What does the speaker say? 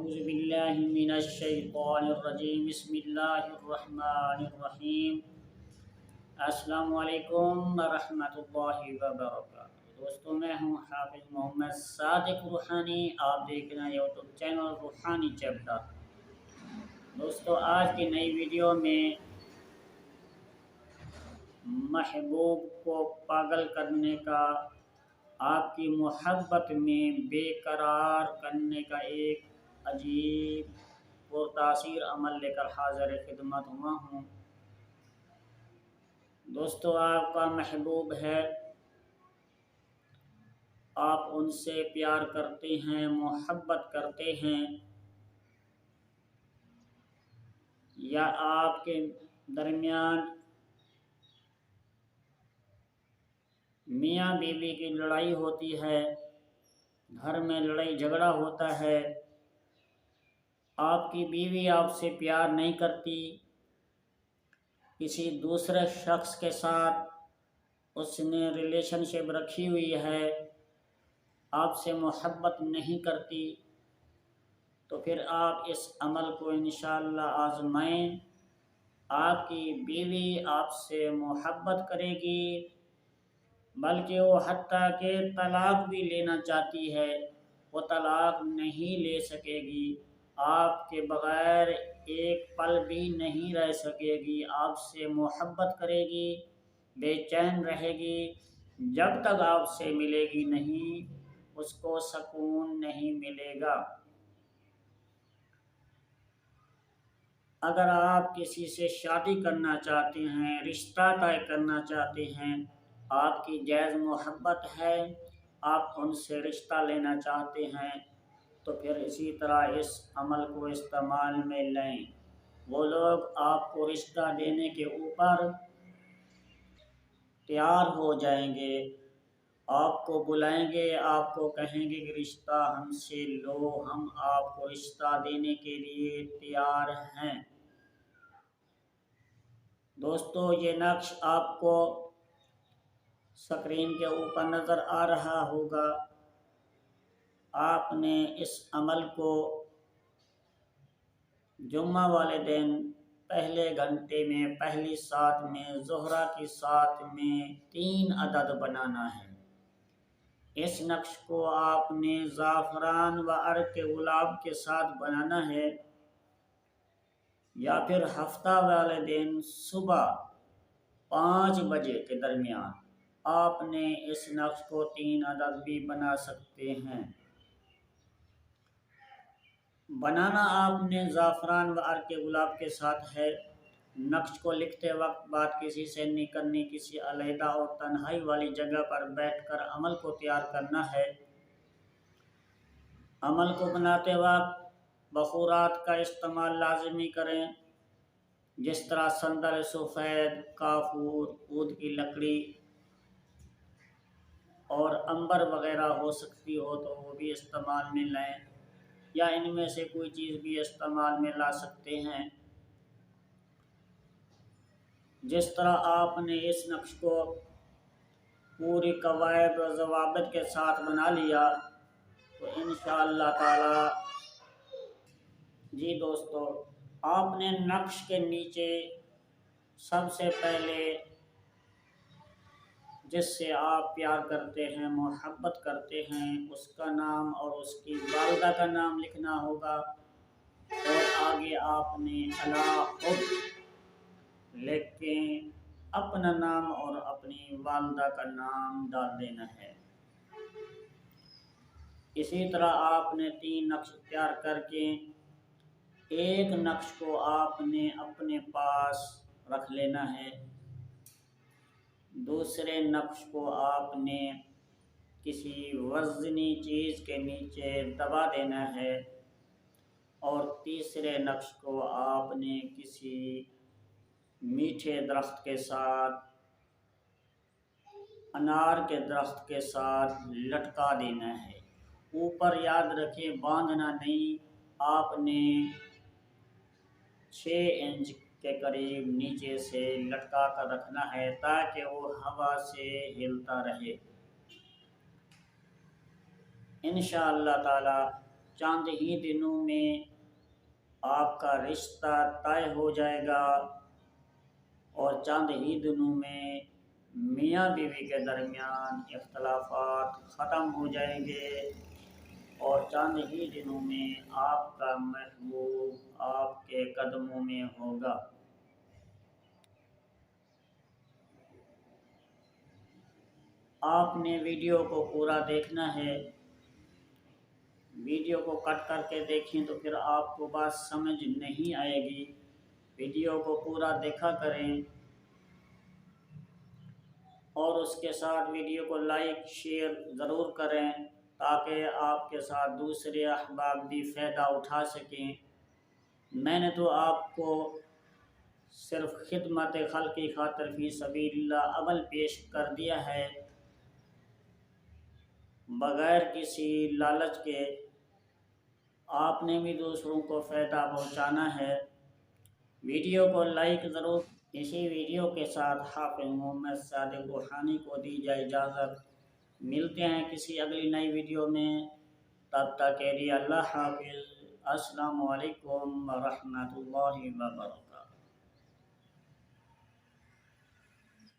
اعوذ باللہ من الشیطان الرجیم بسم اللہ الرحمن الرحیم۔ السلام علیکم ورحمۃ اللہ وبرکاتہ۔ دوستوں، میں ہوں حافظ محمد صادق روحانی، آپ دیکھ رہے ہیں یوٹیوب چینل روحانی چیپٹر۔ دوستوں، آج کی نئی ویڈیو میں محبوب کو پاگل کرنے کا، آپ کی محبت میں بے قرار کرنے کا ایک عجیب پرتاثیر عمل لے کر حاضر خدمت ہوا ہوں۔ دوستو، آپ کا محبوب ہے، آپ ان سے پیار کرتے ہیں، محبت کرتے ہیں، یا آپ کے درمیان میاں بیوی کی لڑائی ہوتی ہے، گھر میں لڑائی جھگڑا ہوتا ہے، آپ کی بیوی آپ سے پیار نہیں کرتی، کسی دوسرے شخص کے ساتھ اس نے ریلیشن شپ رکھی ہوئی ہے، آپ سے محبت نہیں کرتی، تو پھر آپ اس عمل کو انشاءاللہ آزمائیں۔ آپ کی بیوی آپ سے محبت کرے گی، بلکہ وہ حتیٰ کہ طلاق بھی لینا چاہتی ہے، وہ طلاق نہیں لے سکے گی، آپ کے بغیر ایک پل بھی نہیں رہ سکے گی، آپ سے محبت کرے گی، بے چین رہے گی، جب تک آپ سے ملے گی نہیں، اس کو سکون نہیں ملے گا۔ اگر آپ کسی سے شادی کرنا چاہتے ہیں، رشتہ طے کرنا چاہتے ہیں، آپ کی جائز محبت ہے، آپ ان سے رشتہ لینا چاہتے ہیں، تو پھر اسی طرح اس عمل کو استعمال میں لیں۔ وہ لوگ آپ کو رشتہ دینے کے اوپر تیار ہو جائیں گے، آپ کو بلائیں گے، آپ کو کہیں گے کہ رشتہ ہم سے لو، ہم آپ کو رشتہ دینے کے لیے تیار ہیں۔ دوستو، یہ نقش آپ کو سکرین کے اوپر نظر آ رہا ہوگا۔ آپ نے اس عمل کو جمعہ والے دن پہلے گھنٹے میں، پہلی ساعت میں، ظہر کی ساعت میں 3 عدد بنانا ہے۔ اس نقش کو آپ نے زعفران و عرق گلاب کے ساتھ بنانا ہے، یا پھر ہفتہ والے دن صبح 5 بجے کے درمیان آپ نے اس نقش کو 3 عدد بھی بنا سکتے ہیں۔ بنانا آپ نے زعفران و عرق گلاب کے ساتھ ہے۔ نقش کو لکھتے وقت بات کسی سے نہیں کرنی، کسی علیحدہ اور تنہائی والی جگہ پر بیٹھ کر عمل کو تیار کرنا ہے۔ عمل کو بناتے وقت بخورات کا استعمال لازمی کریں، جس طرح صندل سفید، کافور، عود کی لکڑی اور عنبر وغیرہ ہو سکتی ہو تو وہ بھی استعمال میں لیں، یا ان میں سے کوئی چیز بھی استعمال میں لا سکتے ہیں۔ جس طرح آپ نے اس نقش کو پوری قواعد و ضوابط کے ساتھ بنا لیا تو انشاءاللہ تعالی جی دوستو، آپ نے نقش کے نیچے سب سے پہلے جس سے آپ پیار کرتے ہیں، محبت کرتے ہیں، اس کا نام اور اس کی والدہ کا نام لکھنا ہوگا، اور آگے آپ نے حب لکھ کے اپنا نام اور اپنی والدہ کا نام ڈال دینا ہے۔ اسی طرح آپ نے 3 نقش تیار کر کے ایک نقش کو آپ نے اپنے پاس رکھ لینا ہے، دوسرے نقش کو آپ نے کسی وزنی چیز کے نیچے دبا دینا ہے، اور تیسرے نقش کو آپ نے کسی میٹھے درخت کے ساتھ، انار کے درخت کے ساتھ لٹکا دینا ہے۔ اوپر یاد رکھیں باندھنا نہیں، آپ نے 6 انچ کے قریب نیچے سے لٹکا کر رکھنا ہے تاکہ وہ ہوا سے ہلتا رہے۔ انشاءاللہ تعالی چند ہی دنوں میں آپ کا رشتہ طے ہو جائے گا اور چند ہی دنوں میں میاں بیوی کے درمیان اختلافات ختم ہو جائیں گے اور چند ہی دنوں میں آپ کا محبوب آپ کے قدموں میں ہوگا۔ آپ نے ویڈیو کو پورا دیکھنا ہے، ویڈیو کو کٹ کر کے دیکھیں تو پھر آپ کو بات سمجھ نہیں آئے گی۔ ویڈیو کو پورا دیکھا کریں اور اس کے ساتھ ویڈیو کو لائک شیئر ضرور کریں تاکہ آپ کے ساتھ دوسرے احباب بھی فائدہ اٹھا سکیں۔ میں نے تو آپ کو صرف خدمت خلق کی خاطر فی سبیل اللہ عمل پیش کر دیا ہے، بغیر کسی لالچ کے۔ آپ نے بھی دوسروں کو فائدہ پہنچانا ہے۔ ویڈیو کو لائک ضرور۔ اسی ویڈیو کے ساتھ حافظ محمد صادق روحانی کو دی جائے اجازت۔ ملتے ہیں کسی اگلی نئی ویڈیو میں، تب تک کے لیے اللہ حافظ۔ السلام علیکم ورحمۃ اللہ وبرکاتہ۔